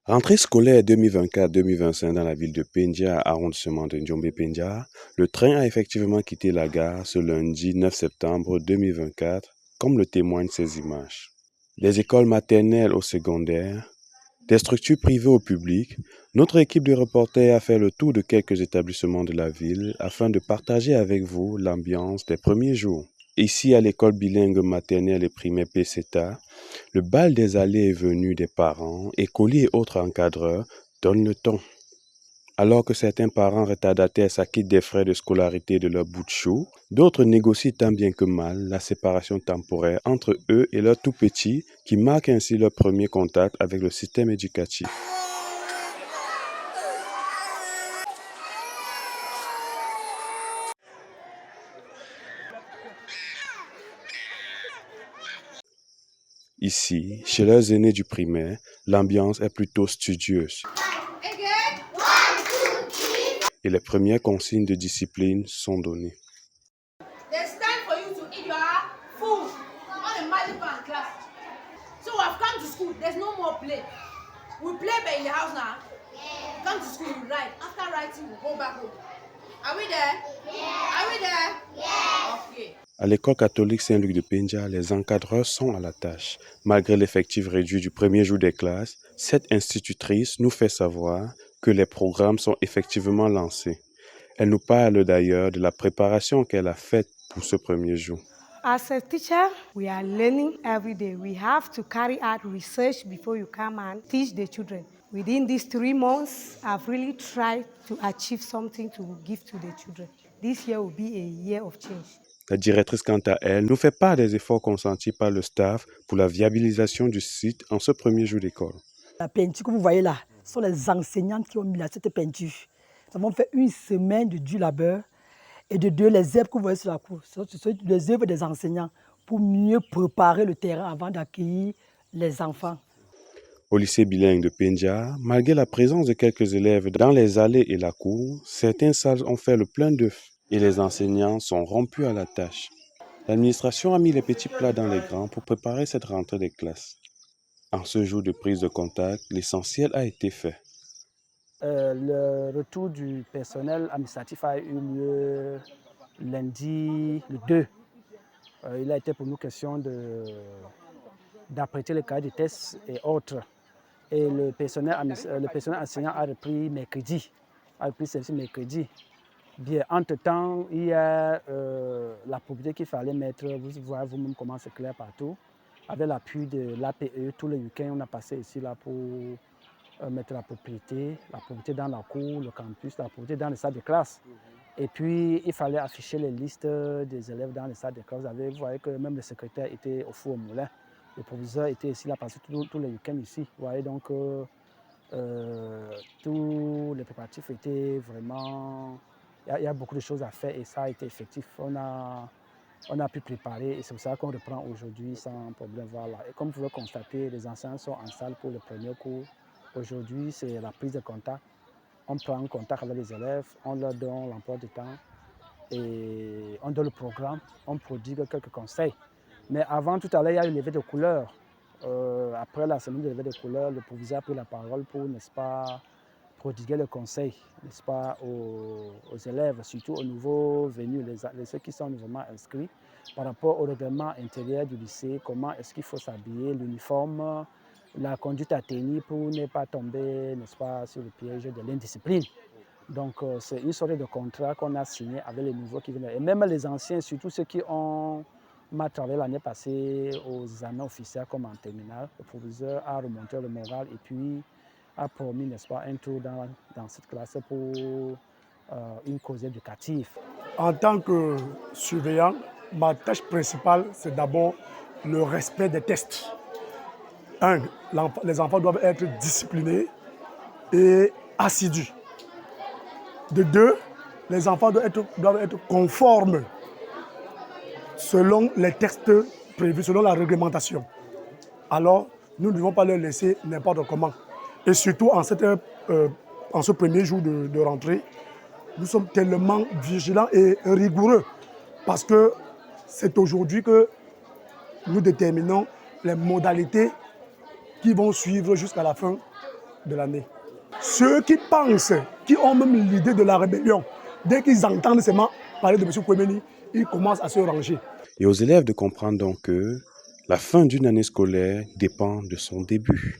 Rentrée scolaire 2024-2025 dans la ville de Pendia, arrondissement de Njombe-Pendia, le train a effectivement quitté la gare ce lundi 9 septembre 2024, comme le témoignent ces images. Des écoles maternelles au secondaire, des structures privées au public, notre équipe de reporters a fait le tour de quelques établissements de la ville afin de partager avec vous l'ambiance des premiers jours. Ici, à l'école bilingue maternelle et primaire PCETA, le bal des allées et venues des parents, écoliers et autres encadreurs donne le ton. Alors que certains parents retardataires s'acquittent des frais de scolarité de leur bout de chou, d'autres négocient tant bien que mal la séparation temporaire entre eux et leurs tout-petits qui marquent ainsi leur premier contact avec le système éducatif. Ici, chez leurs aînés du primaire, l'ambiance est plutôt studieuse. Et les premières consignes de discipline sont données. There's time for you to eat your food on a magic pan class. So I've come to school, there's no more play. We play by in the house now. Come to school, we write. After writing, we go back home. Are we there? Yeah. Are we there? Yeah. Okay. À l'école catholique Saint-Luc de Pendia, les encadreurs sont à la tâche. Malgré l'effectif réduit du premier jour des classes, cette institutrice nous fait savoir que les programmes sont effectivement lancés. Elle nous parle d'ailleurs de la préparation qu'elle a faite pour ce premier jour. As a teacher, we are learning every day. We have to carry out research before you come and teach the children. Within these 3 months, I've really tried to achieve something to give to the children. This year will be a year of change. La directrice, quant à elle, nous fait part des efforts consentis par le staff pour la viabilisation du site en ce premier jour d'école. La peinture que vous voyez là, ce sont les enseignantes qui ont mis là cette peinture. Nous avons fait une semaine de dur labeur et de 2, les œuvres que vous voyez sur la cour. Ce sont les œuvres des enseignants pour mieux préparer le terrain avant d'accueillir les enfants. Au lycée bilingue de Pendia, malgré la présence de quelques élèves dans les allées et la cour, certaines salles ont fait le plein d'œufs et les enseignants sont rompus à la tâche. L'administration a mis les petits plats dans les grands pour préparer cette rentrée des classes. En ce jour de prise de contact, l'essentiel a été fait. Le retour du personnel administratif a eu lieu lundi le 2. Il a été pour nous question d'apprêter les cahiers de tests et autres. Et le personnel enseignant a repris mercredi. Bien, entre-temps, il y a la propriété qu'il fallait mettre, vous voyez vous-même comment c'est clair partout. Avec l'appui de l'APE, tous les week-ends, on a passé ici là pour mettre la propriété dans la cour, le campus, la propriété dans les salles de classe. Et puis, il fallait afficher les listes des élèves dans les salles de classe. Vous voyez que même le secrétaire était au four au moulin. Le proviseur était ici, là, passé tous les week-ends ici. Vous voyez, donc, tous les préparatifs étaient vraiment... Il y a beaucoup de choses à faire et ça a été effectif. On a pu préparer et c'est pour ça qu'on reprend aujourd'hui sans problème. Voilà. Et comme vous pouvez constater, les enseignants sont en salle pour le premier cours. Aujourd'hui, c'est la prise de contact. On prend contact avec les élèves, on leur donne l'emploi du temps et on donne le programme, on prodigue quelques conseils. Mais avant, tout à l'heure, il y a eu levé de couleurs. Après la semaine de levé de couleurs, le proviseur a pris la parole pour, n'est-ce pas, prodiguer le conseil, n'est-ce pas, aux élèves, surtout aux nouveaux venus, ceux qui sont nouvellement inscrits, par rapport au règlement intérieur du lycée, comment est-ce qu'il faut s'habiller, l'uniforme, la conduite à tenir pour ne pas tomber, n'est-ce pas, sur le piège de l'indiscipline. Donc, c'est une sorte de contrat qu'on a signé avec les nouveaux qui viennent. Et même les anciens, surtout ceux qui ont travaillé l'année passée aux examens officiels comme en terminale, le proviseur a remonté le moral et puis a promis, n'est-ce pas, un tour dans cette classe pour une cause éducative. En tant que surveillant, ma tâche principale, c'est d'abord le respect des tests. Les enfants doivent être disciplinés et assidus. De 2, les enfants doivent être conformes selon les textes prévus, selon la réglementation. Alors, nous ne devons pas leur laisser n'importe comment. Et surtout, en ce premier jour de rentrée, nous sommes tellement vigilants et rigoureux parce que c'est aujourd'hui que nous déterminons les modalités qui vont suivre jusqu'à la fin de l'année. Ceux qui pensent, qui ont même l'idée de la rébellion, dès qu'ils entendent seulement parler de M. Kouemeni, ils commencent à se ranger. Et aux élèves de comprendre donc que la fin d'une année scolaire dépend de son début.